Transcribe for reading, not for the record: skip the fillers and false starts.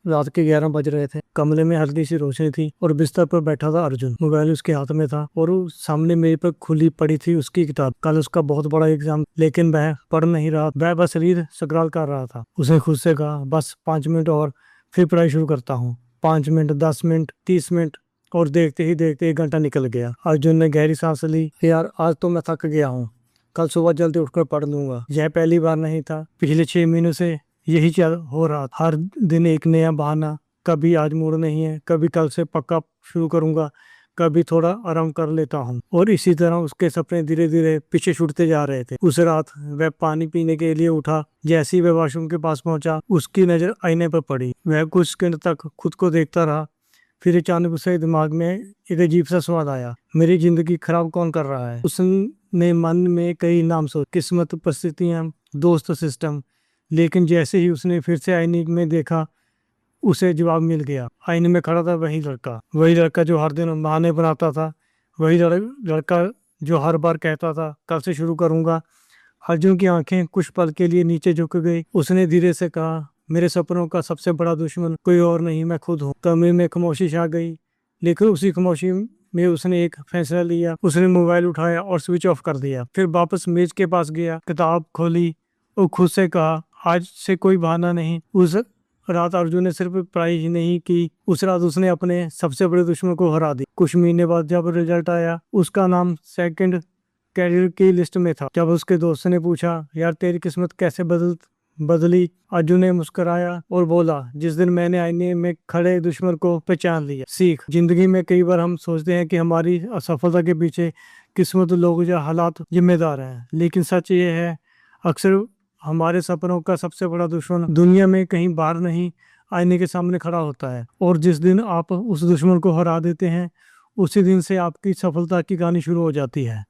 रात के 11 बज रहे थे। कमरे में हल्की सी रोशनी थी और बिस्तर पर बैठा था अर्जुन। मोबाइल उसके हाथ में था और सामने मेज पर खुली पड़ी थी उसकी किताब। कल उसका बहुत बड़ा एग्जाम, लेकिन वह पढ़ नहीं रहा। वह बस रील स्क्रॉल कर रहा था। उसने खुद से कहा, बस 5 मिनट और फिर पढ़ाई शुरू करता हूँ। 5 मिनट, 10 मिनट, 30 मिनट, और देखते ही देखते 1 घंटा निकल गया। अर्जुन ने गहरी सांस ली। यार, आज तो मैं थक गया हूँ। कल सुबह जल्दी उठकर पढ़ लूंगा। यह पहली बार नहीं था। पिछले 6 महीनों से यही चल हो रहा था। हर दिन एक नया बहाना। कभी आज मूड नहीं है, कभी कल से पक्का शुरू करूंगा, कभी थोड़ा आराम कर लेता हूँ। और इसी तरह उसके सपने धीरे धीरे पीछे छूटते जा रहे थे। उस रात वह पानी पीने के लिए उठा। जैसे ही वह वॉशरूम के पास पहुंचा, उसकी नजर आईने पर पड़ी। वह कुछ सेकंड तक खुद को देखता रहा। फिर अचानक उसे दिमाग में एक अजीब सा सवाल आया, मेरी जिंदगी खराब कौन कर रहा है? उसने मन में कई नाम सोचे, किस्मत, परिस्थितियां, दोस्त, सिस्टम। लेकिन जैसे ही उसने फिर से आईने में देखा, उसे जवाब मिल गया। आईने में खड़ा था वही लड़का जो हर दिन बहाने बनाता था। वही लड़का जो हर बार कहता था, कल से शुरू करूंगा। अर्जुन की आंखें कुछ पल के लिए नीचे झुक गई। उसने धीरे से कहा, मेरे सपनों का सबसे बड़ा दुश्मन कोई और नहीं, मैं खुद हूँ। कमरे में खामोशी छा गई, लेकिन उसी खामोशी में उसने एक फैसला लिया। उसने मोबाइल उठाया और स्विच ऑफ कर दिया। फिर वापस मेज के पास गया, किताब खोली और खुद से कहा, आज से कोई बहाना नहीं। उस रात अर्जुन ने सिर्फ पढ़ाई ही नहीं की, उस रात उसने अपने सबसे बड़े दुश्मन को हरा दी। कुछ महीने बाद जब रिजल्ट आया, उसका नाम सेकंड कैरियर की लिस्ट में था। जब उसके दोस्त ने पूछा, यार तेरी किस्मत कैसे बदली? अर्जुन ने मुस्कुराया और बोला, जिस दिन मैंने आईने में खड़े दुश्मन को पहचान लिया। सीख, जिंदगी में कई बार हम सोचते हैं कि हमारी असफलता के पीछे किस्मत, लोग या हालात जिम्मेदार हैं, लेकिन सच ये है, अक्सर हमारे सपनों का सबसे बड़ा दुश्मन दुनिया में कहीं बाहर नहीं, आईने के सामने खड़ा होता है। और जिस दिन आप उस दुश्मन को हरा देते हैं, उसी दिन से आपकी सफलता की कहानी शुरू हो जाती है।